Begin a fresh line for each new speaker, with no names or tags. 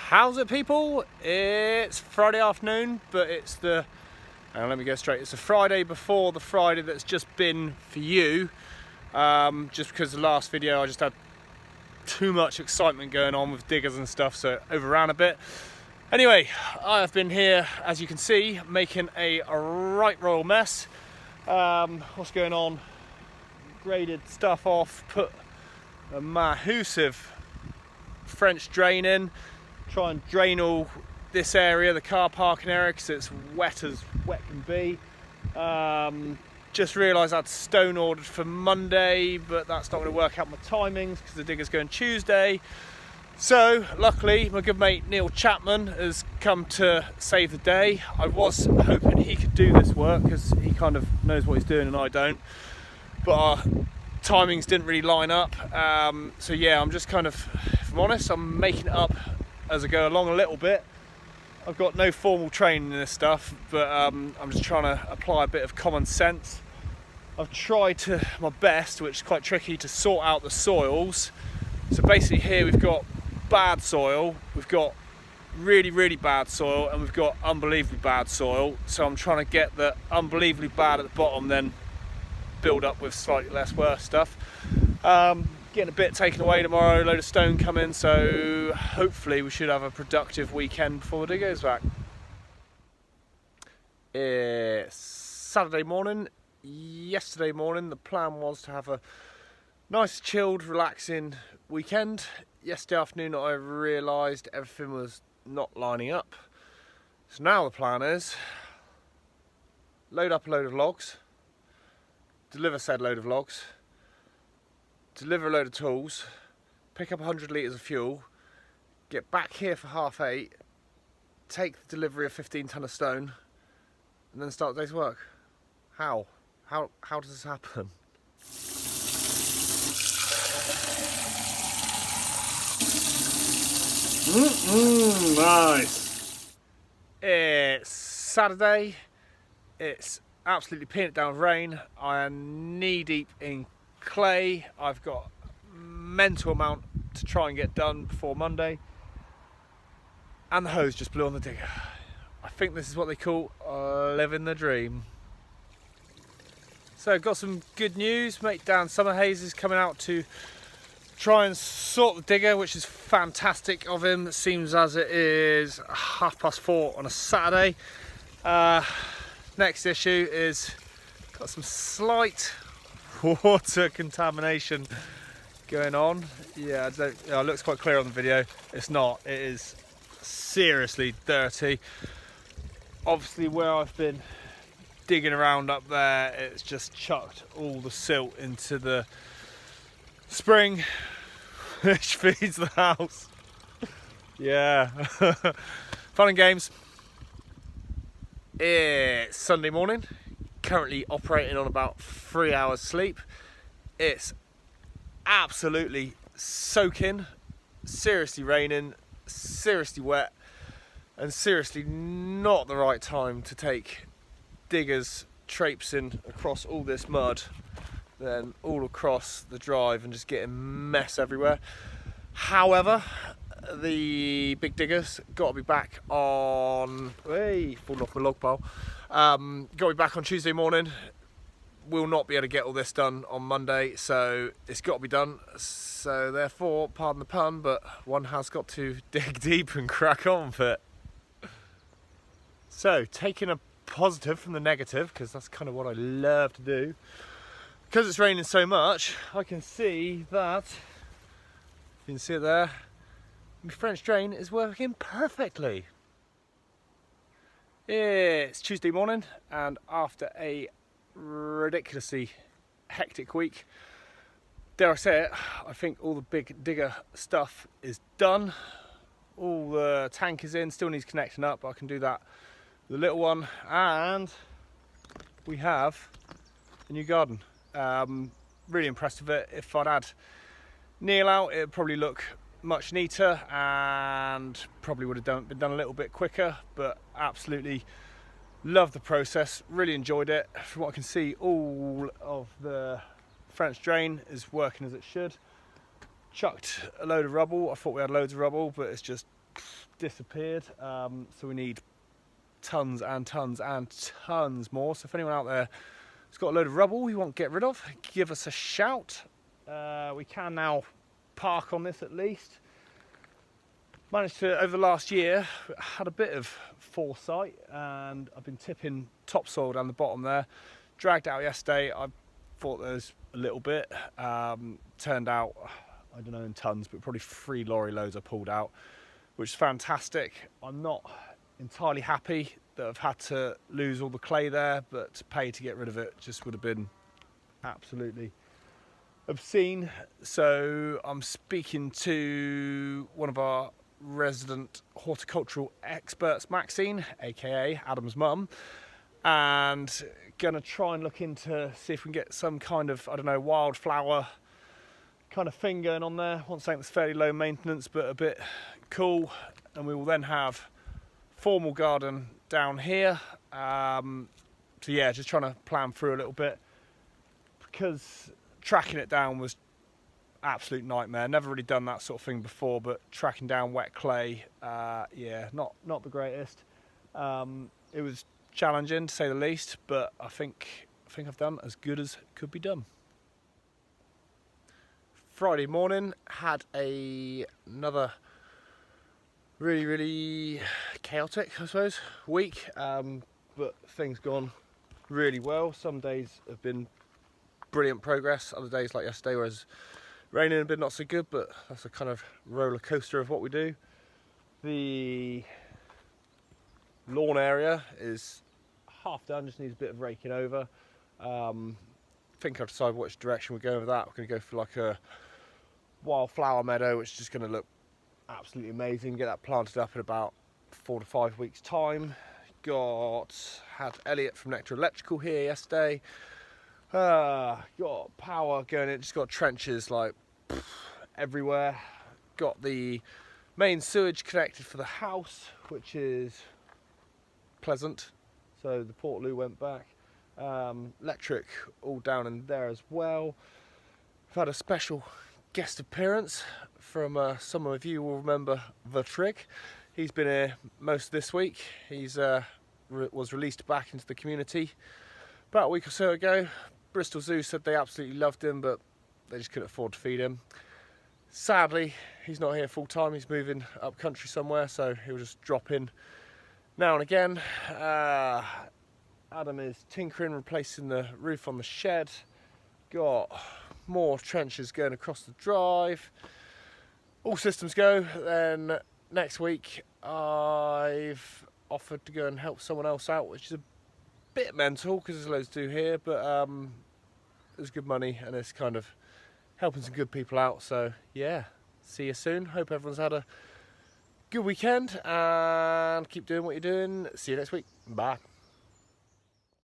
How's it, people? It's Friday afternoon, but it's the, let me go straight, it's the Friday before the Friday that's just been for you. Just because the last video I just had too much excitement going on with diggers and stuff, so it overran a bit. Anyway, I've been here, as you can see, making a right royal mess. What's going on? Graded stuff off, put a massive French drain in, try and drain all this area, the car parking area, because it's wet as wet can be. Just realised I had stone ordered for Monday, but that's not going to work out my timings because the digger's going Tuesday. So luckily my good mate Neil Chapman has come to save the day. I was hoping he could do this work because he kind of knows what he's doing and I don't, but our timings didn't really line up. So yeah, I'm just kind of, if I'm honest, I'm making it up as I go along a little bit. I've got no formal training in this stuff, but I'm just trying to apply a bit of common sense. I've tried to my best, which is quite tricky, to sort out the soils. So basically here we've got bad soil, we've got really bad soil, and we've got unbelievably bad soil. So I'm trying to get the unbelievably bad at the bottom, then build up with slightly less worse stuff. Getting a bit taken away tomorrow, a load of stone coming, so hopefully we should have a productive weekend before the digger goes back. It's Saturday morning. Yesterday morning the plan was to have a nice chilled, relaxing weekend. Yesterday afternoon I realised everything was not lining up. So now the plan is load up a load of logs, deliver said load of logs, deliver a load of tools, pick up 100 litres of fuel, get back here for 8:30, take the delivery of 15 tonne of stone, and then start the day's work. How? How does this happen? Nice. It's Saturday. It's absolutely peeing it down with rain. I am knee deep in clay. I've got a mental amount to try and get done before Monday, and the hose just blew on the digger. I think this is what they call living the dream. So got some good news. Mate Dan Summerhays is coming out to try and sort the digger, which is fantastic of him. It seems as it is 4:30 on a Saturday. Next issue is got some slight water contamination going on. Yeah, it looks quite clear on the video. It's not. It is seriously dirty. Obviously where I've been digging around up there, it's just chucked all the silt into the spring which feeds the house. Yeah. Fun and games. It's Sunday morning, currently operating on about 3 hours sleep. It's absolutely soaking, seriously raining, seriously wet, and seriously not the right time to take diggers traipsing across all this mud, then all across the drive and just getting mess everywhere. However, the big diggers got to be back on, falling off my log pile, got to be back on Tuesday morning. We'll not be able to get all this done on Monday, so it's got to be done. So therefore, pardon the pun, but one has got to dig deep and crack on with it. So taking a positive from the negative, because that's kind of what I love to do. Because it's raining so much, I can see that, you can see it there, my French drain is working perfectly. It's Tuesday morning, and after a ridiculously hectic week, dare I say it, I think all the big digger stuff is done. All the tank is in, still needs connecting up, but I can do that with the little one. And we have a new garden. Really impressed with it. If I'd had Neil out, it would probably look much neater and probably would have been done a little bit quicker, but absolutely loved the process, really enjoyed it. From what I can see, all of the French drain is working as it should. chucked a load of rubble. I thought we had loads of rubble, but it's just disappeared. So we need tons and tons and tons more. So if anyone out there has got a load of rubble you want to get rid of, give us a shout. We can now park on this at least. Managed to, over the last year, had a bit of foresight, and I've been tipping topsoil down the bottom there. Dragged out yesterday. I thought there was a little bit. Turned out, I don't know in tons, but probably 3 lorry loads I pulled out, which is fantastic. I'm not entirely happy that I've had to lose all the clay there, but to pay to get rid of it just would have been absolutely obscene. So I'm speaking to one of our resident horticultural experts, Maxine, aka Adam's mum, and gonna try and look into see if we can get some kind of, I don't know, wildflower kind of thing going on there. Want something that's fairly low maintenance but a bit cool, and we will then have formal garden down here. So yeah, just trying to plan through a little bit, because tracking it down was absolute nightmare. Never really done that sort of thing before, but tracking down wet clay, yeah, not the greatest. It was challenging to say the least, but I think I've done as good as could be done. Friday morning, had another really chaotic, I suppose, week, but things gone really well. Some days have been brilliant progress, other days like yesterday whereas raining a bit not so good, but that's a kind of roller coaster of what we do. The lawn area is half done, just needs a bit of raking over. Think I've decided which direction we're going with that. We're going to go for like a wildflower meadow, which is just going to look absolutely amazing. Get that planted up in about 4 to 5 weeks time. Had Elliot from Nectar Electrical here yesterday. Got power going in, just got trenches like everywhere. Got the main sewage connected for the house, which is pleasant. So the port loo went back. Electric all down in there as well. I've had a special guest appearance from some of you will remember the Trig. He's been here most of this week. He's was released back into the community about a week or so ago. Bristol Zoo said they absolutely loved him, but they just couldn't afford to feed him. Sadly, he's not here full time. He's moving up country somewhere, so he'll just drop in now and again. Adam is tinkering, replacing the roof on the shed. Got more trenches going across the drive. All systems go. Then next week I've offered to go and help someone else out, which is a bit mental because there's loads to do here, but there's good money and it's kind of helping some good people out. So yeah, see you soon. Hope everyone's had a good weekend and keep doing what you're doing. See you next week. Bye.